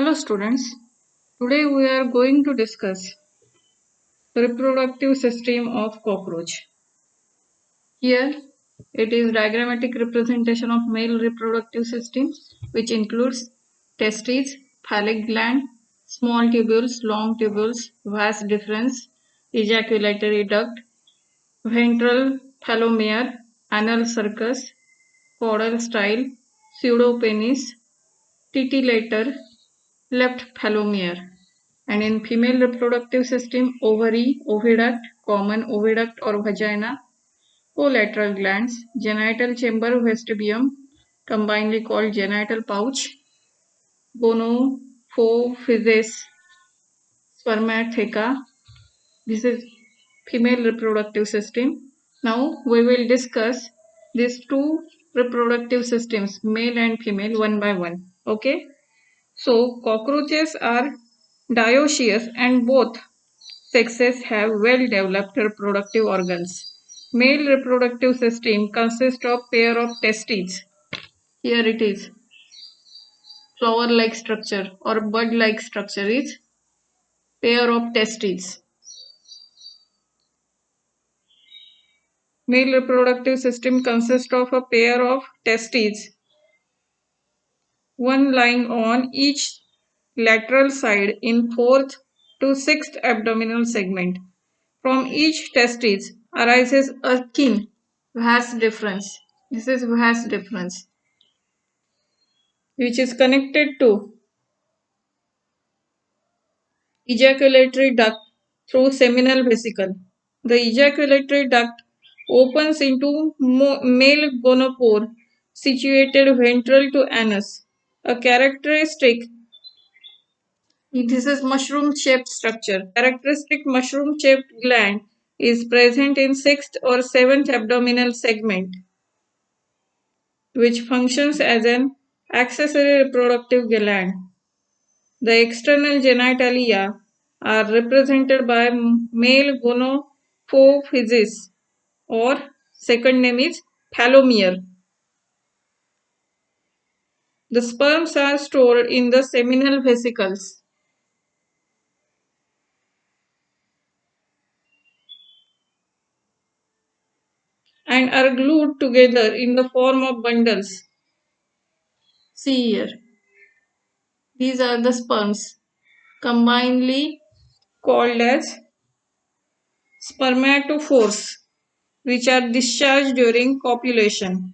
Hello students, today we are going to discuss reproductive system of cockroach. Here it is diagrammatic representation of male reproductive system which includes testes, phallic gland, small tubules, long tubules, vas deferens, ejaculatory duct, ventral phallomere, anal circus, caudal style, pseudopenis, titillator, left phallomere. And in female reproductive system, ovary, oviduct, common oviduct or vagina, collateral glands, genital chamber, vestibium, combinedly called genital pouch, gonophysis, spermatheca. This is female reproductive system. Now we will discuss these two reproductive systems, male and female, one by one. Okay. So cockroaches are dioecious and both sexes have well-developed reproductive organs. Male reproductive system consists of pair of testes. Here it is. Flower-like structure or bud-like structure is pair of testes. Male reproductive system consists of a pair of testes, one lying on each lateral side in 4th to 6th abdominal segment. From each testis arises a thin vas deferens. This is vas deferens, which is connected to ejaculatory duct through seminal vesicle. The ejaculatory duct opens into male gonopore situated ventral to anus. A characteristic, this is mushroom shaped structure. Characteristic mushroom shaped gland is present in 6th or 7th abdominal segment, which functions as an accessory reproductive gland. The external genitalia are represented by male gonophysis, or second name is phallomere. The sperms are stored in the seminal vesicles. And are glued together in the form of bundles. See here. These are the sperms, combinedly called as spermatophores, which are discharged during copulation.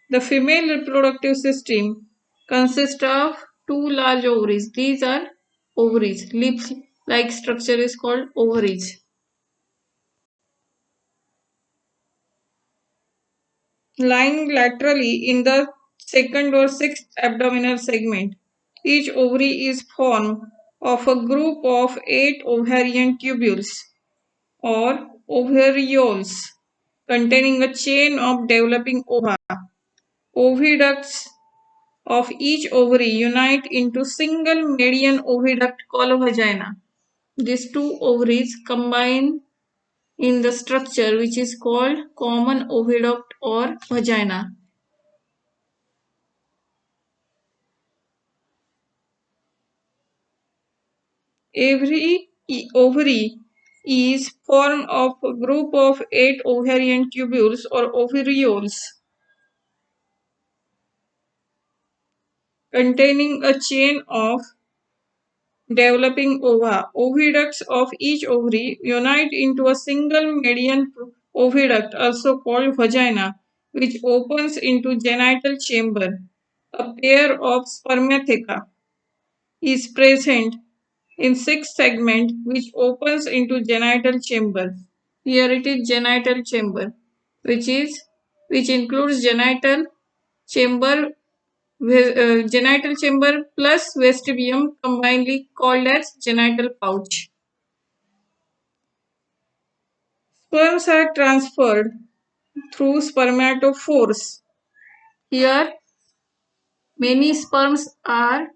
The female reproductive system consists of two large ovaries. These are ovaries. Leaf-like structure is called ovaries. Lying laterally in the 2nd or 6th abdominal segment, each ovary is formed of a group of 8 ovarian tubules or ovarioles containing a chain of developing ova. Oviducts of each ovary unite into single median oviduct called vagina. These two ovaries combine in the structure which is called common oviduct or vagina. Every ovary is formed of a group of 8 ovarian tubules or ovarioles containing a chain of developing ova. Oviducts of each ovary unite into a single median oviduct, also called vagina, which opens into genital chamber. A pair of spermatheca is present in 6th segment, which opens into genital chamber. Here it is genital chamber, which includes genital chamber plus vestibium, combinedly called as genital pouch. Sperms are transferred through spermatophores. Here many sperms are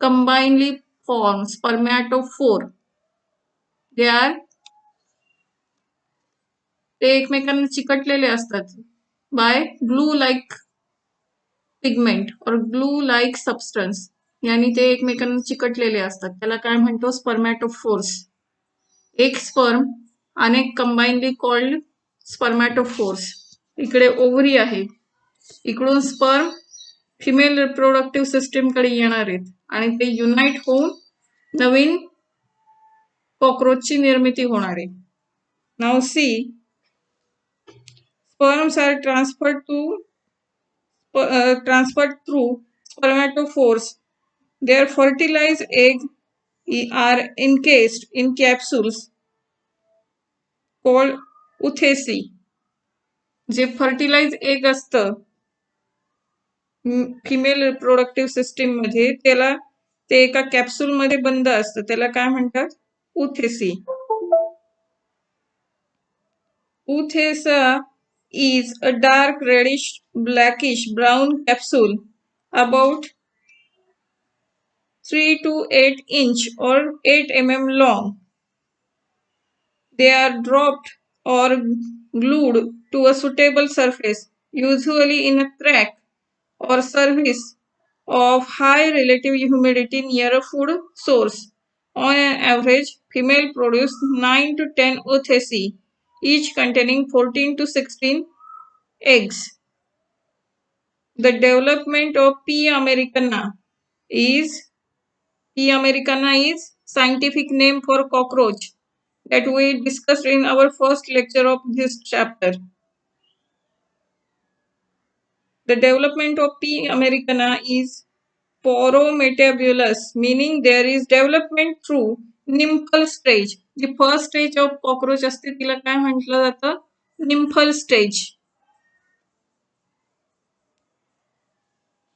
combinedly formed spermatophore. ते एकमेकांना चिकटलेले असतात by glue like pigment or glue like substance. यानी ते एकमेकांना चिकटलेले असतात, त्याला काय म्हणतो? स्पर्मॅटोफोर्स. एक स्पर्म अनेक कंबाइनली कॉल्ड स्पर्मॅटोफोर्स. इकडे ओव्हरी आहे, इकडून स्पर्म फिमेल रिप्रोडक्टिव्ह सिस्टीम कडे येणार आहेत आणि ते युनाइट होऊन नवीन कॉक्रोचची निर्मिती होणार आहे. Now see, sperms are transferred through spermatophores. Their fertilized eggs are encased in capsules called oothecae. J fertilize egg असतं फिमेल रिप्रोडक्टिव्ह सिस्टीम मध्ये, त्याला ते एका कॅप्सूल मध्ये बंद असतं, त्याला काय म्हणतात? oothecae. Ootheca is a dark reddish blackish brown capsule about 3 to 8 inch or 8 mm long. They are dropped or glued to a suitable surface, usually in a crack or surface of high relative humidity near a food source. On an average, female produce 9 to 10 oothecae, each containing 14 to 16 eggs. The development of P. americana is scientific name for cockroach that we discussed in our first lecture of this chapter. The development of P. americana is porometabulous, meaning there is development through nymphal stage. The first stage of cockroach असते तिला काय म्हटलं जातं? Nymphal stage.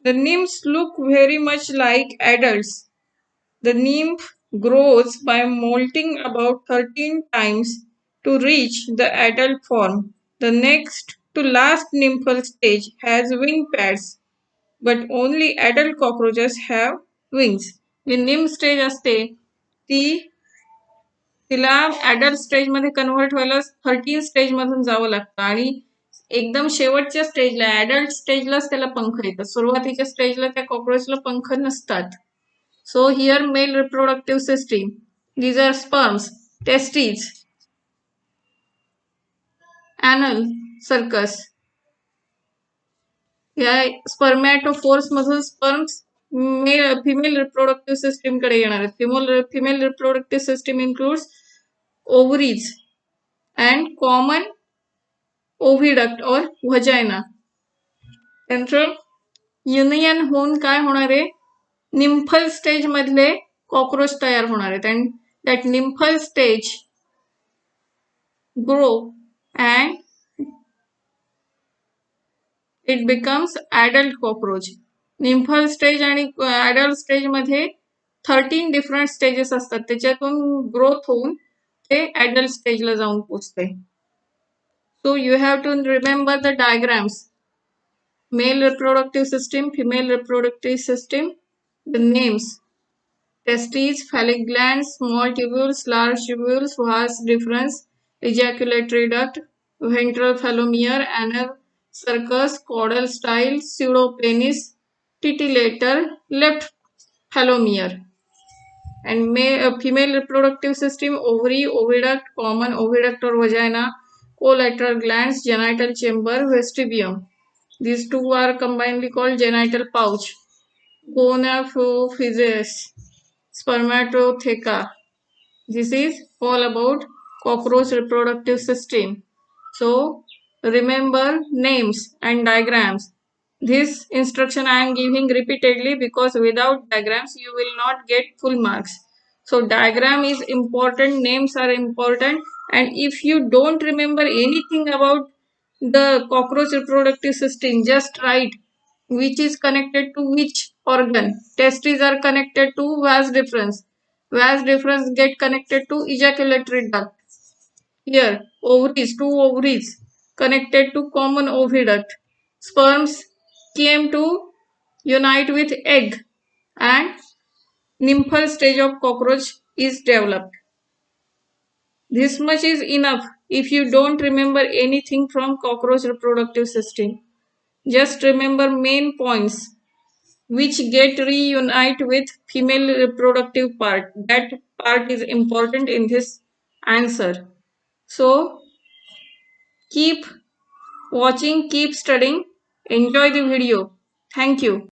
The nymphs look very much like adults. The nymph grows by molting about 13 times to reach the adult form. The next to last nymphal stage has wing pads, but only adult cockroaches have wings. Ji nymph stage असते तिला adult stage मध्ये convert व्हायला 13 stage मधून जावं लागतं आणि एकदम शेवटच्या स्टेजला adult स्टेजलाच त्याला पंख येतात. सुरुवातीच्या स्टेजला त्या कॉक्रोचला पंख नसतात. So here male reproductive system. These are sperms, testes, anal circus. या स्पर्मॅटोफोर्स मधून स्पर्म्स फिमेल रिप्रोडक्टिव्ह सिस्टीम कडे येणार आहेत. Female reproductive system includes ovaries and common oviduct or vagina. त्यांचं युनियन होऊन काय होणार आहे? निम्फल स्टेज मधले कॉक्रोच तयार होणार आहेत. And that nymphal stage grow and it becomes adult cockroach. Nymphal stage आणि ॲडल्ट स्टेज मध्ये 13 डिफरंट स्टेजेस असतात, त्याच्यातून ग्रोथ होऊन ते ॲडल्ट स्टेजला जाऊन पोचते. So you have to remember the diagrams. Male reproductive system, female reproductive system, the names: testes, phallic glands, small tubules, large tubules, vast difference, ejaculatory duct, ventral phallomere, anal circus, caudal style, pseudopenis, titillator, left phallomere. And female reproductive system: ovary, oviduct, common oviduct or vagina, collateral glands, genital chamber, vestibium. These two are combinedly called genital pouch. Gonaphysis, spermatotheca. This is all about cockroach reproductive system. So remember names and diagrams. This instruction I am giving repeatedly because without diagrams you will not get full marks. So diagram is important, names are important, and if you don't remember anything about the cockroach reproductive system, just write which is connected to which organ. Testes are connected to vas deferens. Vas deferens get connected to ejaculatory duct. Here ovaries, two ovaries connected to common oviduct. Sperms came to unite with egg and nymphal stage of cockroach is developed. This much is enough if you don't remember anything from cockroach reproductive system. Just remember main points. which get reunite with female reproductive part. That part is important in this answer. So keep watching, keep studying, enjoy the video. Thank you.